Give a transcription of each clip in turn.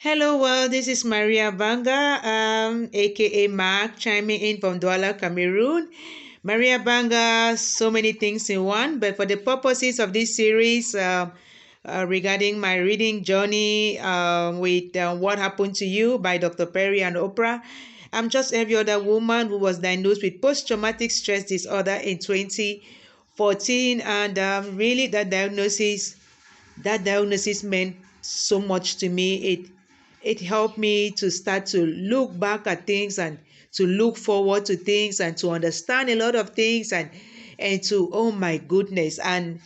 Hello, well, this is Maria Banga, aka Mark, chiming in from Douala, Cameroon. Maria Banga, so many things in one, but for the purposes of this series regarding my reading journey with What Happened to You by Dr. Perry and Oprah, I'm just every other woman who was diagnosed with post-traumatic stress disorder in 2014, and really that diagnosis meant so much to me. It helped me to start to look back at things and to look forward to things and to understand a lot of things and to, oh my goodness. And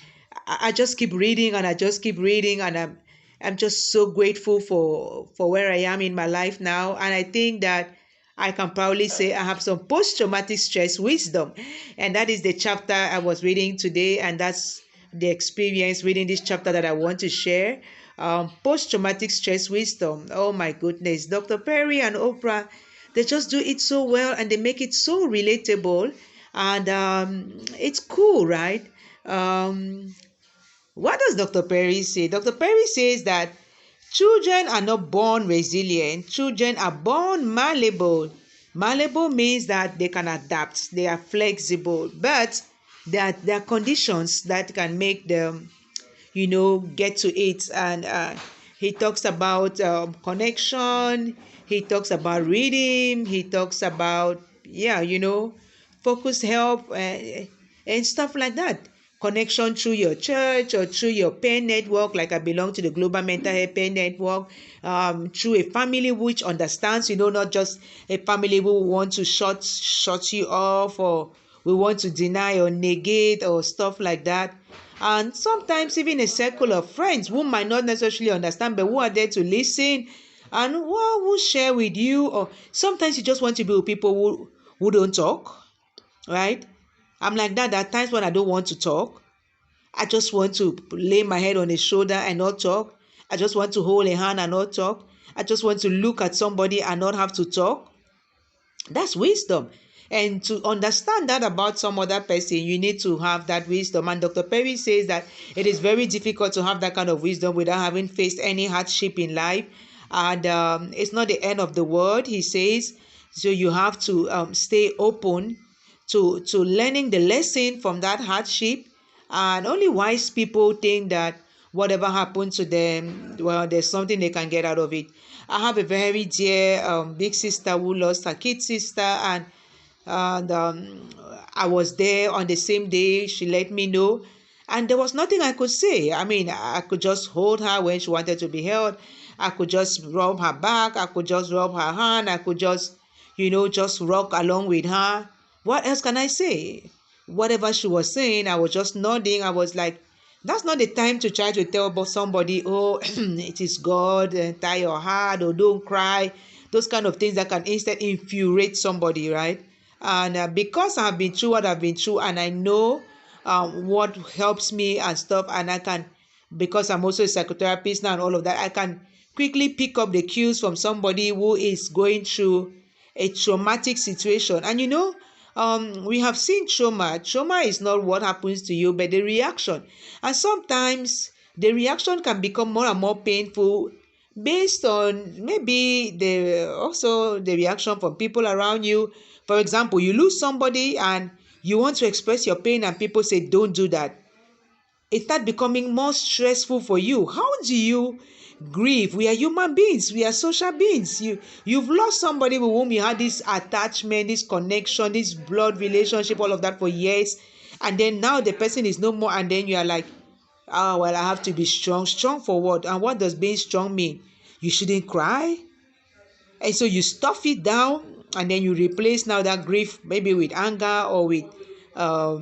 I just keep reading and I just keep reading, and I'm just so grateful for where I am in my life now. And I think that I can proudly say I have some post-traumatic stress wisdom. And that is the chapter I was reading today. And that's the experience reading this chapter that I want to share. Post-traumatic stress wisdom. Oh my goodness. Dr. Perry and Oprah, they just do it so well and they make it so relatable. And it's cool, right? What does Dr. Perry say? Dr. Perry says that children are not born resilient. Children are born malleable. Malleable means that they can adapt. They are flexible. But there are conditions that can make them, get to it. And he talks about connection. He talks about reading. He talks about, focus help and stuff like that. Connection through your church or through your peer network, like I belong to the Global Mental Health Peer Network, through a family which understands, not just a family who want to shut you off, or we want to deny or negate or stuff like that. And sometimes even a circle of friends who might not necessarily understand, but who are there to listen and who will share with you. Or sometimes you just want to be with people who don't talk, right? I'm like that. There are times when I don't want to talk. I just want to lay my head on a shoulder and not talk. I just want to hold a hand and not talk. I just want to look at somebody and not have to talk. That's wisdom. And to understand that about some other person, you need to have that wisdom. And Dr. Perry says that it is very difficult to have that kind of wisdom without having faced any hardship in life. And it's not the end of the world, he says. So you have to stay open to learning the lesson from that hardship. And only wise people think that whatever happened to them, well, there's something they can get out of it. I have a very dear big sister who lost her kid sister, and I was there on the same day she let me know, and there was nothing I could say. I mean, I could just hold her when she wanted to be held. I could just rub her back. I could just rub her hand. I could just, just rock along with her. What else can I say? Whatever she was saying, I was just nodding. I was like, that's not the time to try to tell about somebody, oh, it is God, and tie your heart, or don't cry. Those kind of things that can instead infuriate somebody, right? And because I've been through what I've been through, and I know what helps me and stuff, and I can, because I'm also a psychotherapist now and all of that, I can quickly pick up the cues from somebody who is going through a traumatic situation. And we have seen trauma. Trauma is not what happens to you, but the reaction. And sometimes the reaction can become more and more painful based on maybe the reaction from people around you. For example, you lose somebody and you want to express your pain and people say, don't do that. It starts becoming more stressful for you. How do you grieve? We are human beings. We are social beings. You've lost somebody with whom you had this attachment, this connection, this blood relationship, all of that for years. And then now the person is no more. And then you are like, oh, well, I have to be strong. Strong for what? And what does being strong mean? You shouldn't cry. And so you stuff it down, and then you replace now that grief maybe with anger or with how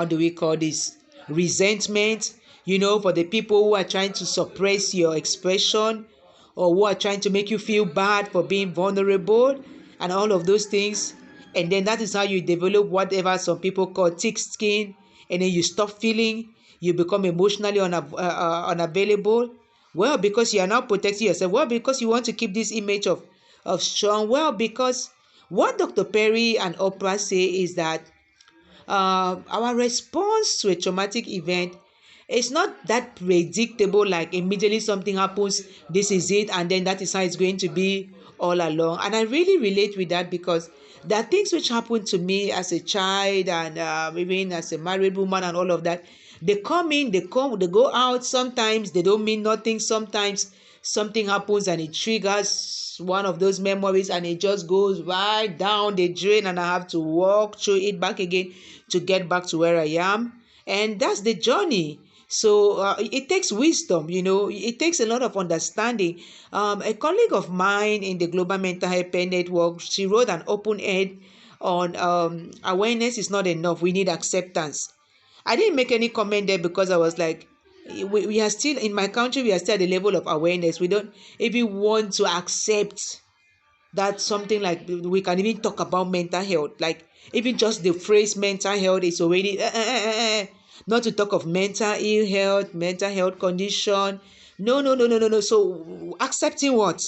do we call this, resentment, for the people who are trying to suppress your expression, or who are trying to make you feel bad for being vulnerable and all of those things. And then that is how you develop whatever some people call thick skin, and then you stop feeling, you become emotionally unavailable. Well, because you are now protecting yourself. Well, because you want to keep this image of strong. Well, because what Dr. Perry and Oprah say is that our response to a traumatic event It's not that predictable, like immediately something happens, this is it, and then that is how it's going to be all along. And I really relate with that, because there are things which happened to me as a child, and even as a married woman and all of that. They come in, they go out. Sometimes they don't mean nothing. Sometimes something happens and it triggers one of those memories, and it just goes right down the drain, and I have to walk through it back again to get back to where I am. And that's the journey. So it takes wisdom, it takes a lot of understanding. A colleague of mine in the Global Mental Health Care Network, she wrote an open ed on awareness is not enough. We need acceptance. I didn't make any comment there, because I was like, we are still, in my country, we are still at the level of awareness. We don't even want to accept that something like we can even talk about mental health. Like, even just the phrase mental health is already not to talk of mental ill health, mental health condition. No, no, no, no, no, no. So accepting what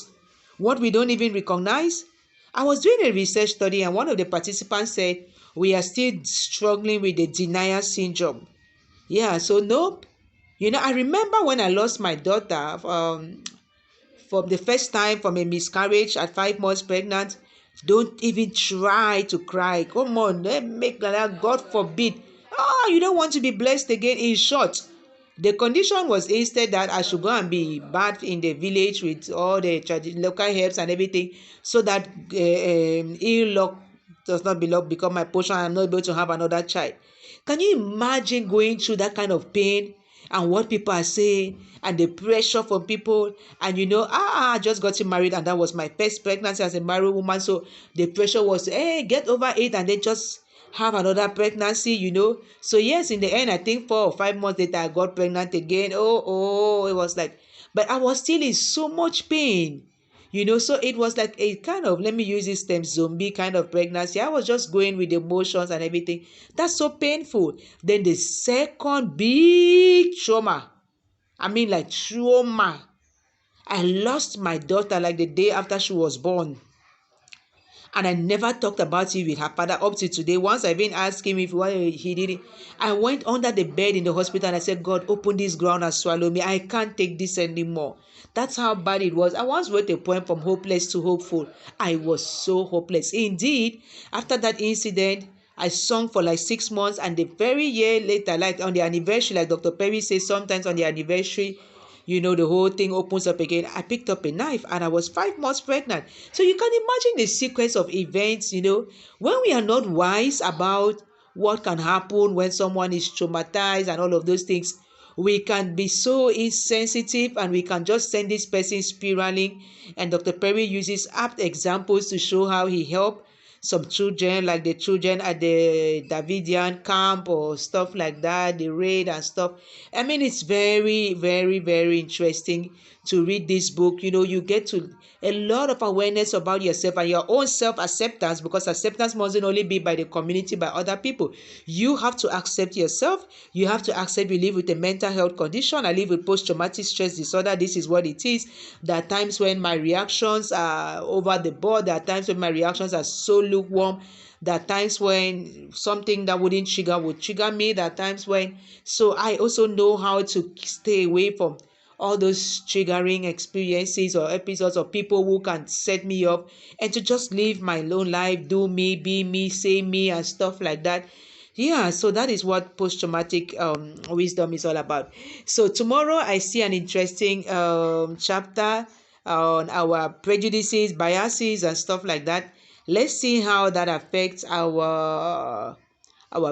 we don't even recognize. I was doing a research study, and one of the participants said we are still struggling with the denial syndrome. Yeah, so nope. I remember when I lost my daughter from the first time, from a miscarriage at 5 months pregnant. Don't even try to cry. Come on, make that, God forbid. You don't want to be blessed again. In short, the condition was instead that I should go and be bathed in the village with all the local herbs and everything, so that ill luck does not become my portion. I'm not able to have another child. Can you imagine going through that kind of pain, and what people are saying, and the pressure from people? And I just got married, and that was my first pregnancy as a married woman. So the pressure was, hey, get over it and then just have another pregnancy. So yes, in the end, I think 4 or 5 months later, I got pregnant again. It was like, but I was still in so much pain. So it was like a kind of, let me use this term, zombie kind of pregnancy. I was just going with the emotions and everything. That's so painful. Then the second big trauma, like trauma, I lost my daughter like the day after she was born. And I never talked about it with her father up to today. Once I even asked him if why he did it, I went under the bed in the hospital and I said, God, open this ground and swallow me. I can't take this anymore. That's how bad it was. I once wrote a poem, From Hopeless to Hopeful. I was so hopeless. Indeed, after that incident, I sung for like 6 months, and the very year later, like on the anniversary, like Dr. Perry says, sometimes on the anniversary, the whole thing opens up again. I picked up a knife, and I was 5 months pregnant. So you can imagine the sequence of events, when we are not wise about what can happen when someone is traumatized and all of those things. We can be so insensitive, and we can just send this person spiraling. And Dr. Perry uses apt examples to show how he helped some children, like the children at the Davidian camp or stuff like that, the raid and stuff. It's very, very, very interesting to read this book. You get to a lot of awareness about yourself and your own self-acceptance, because acceptance mustn't only be by the community, by other people. You have to accept yourself. You have to accept you live with a mental health condition. I live with post-traumatic stress disorder. This is what it is. There are times when my reactions are over the board. There are times when my reactions are so lukewarm. There are times when something that wouldn't trigger would trigger me. There are times when, so I also know how to stay away from all those triggering experiences or episodes of people who can set me up, and to just live my own life, do me, be me, say me, and stuff like that. Yeah, so that is what post-traumatic wisdom is all about. So tomorrow I see an interesting chapter on our prejudices, biases, and stuff like that. Let's see how that affects our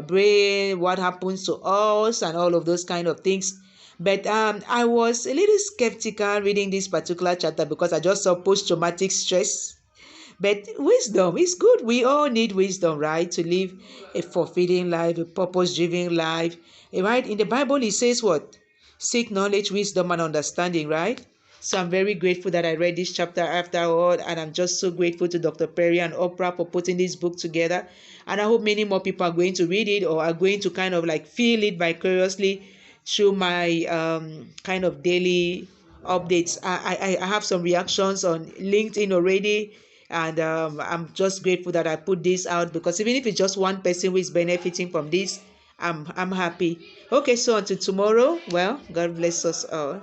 brain, what happens to us, and all of those kind of things. But I was a little skeptical reading this particular chapter, because I just saw post-traumatic stress. But wisdom is good. We all need wisdom, right? To live a fulfilling life, a purpose-driven life. Right? In the Bible, it says what? Seek knowledge, wisdom, and understanding, right? So I'm very grateful that I read this chapter after all, and I'm just so grateful to Dr. Perry and Oprah for putting this book together. And I hope many more people are going to read it, or are going to kind of like feel it vicariously through my kind of daily updates. I have some reactions on LinkedIn already, and I'm just grateful that I put this out, because even if it's just one person who is benefiting from this, I'm happy. Okay, so until tomorrow, well, God bless us all.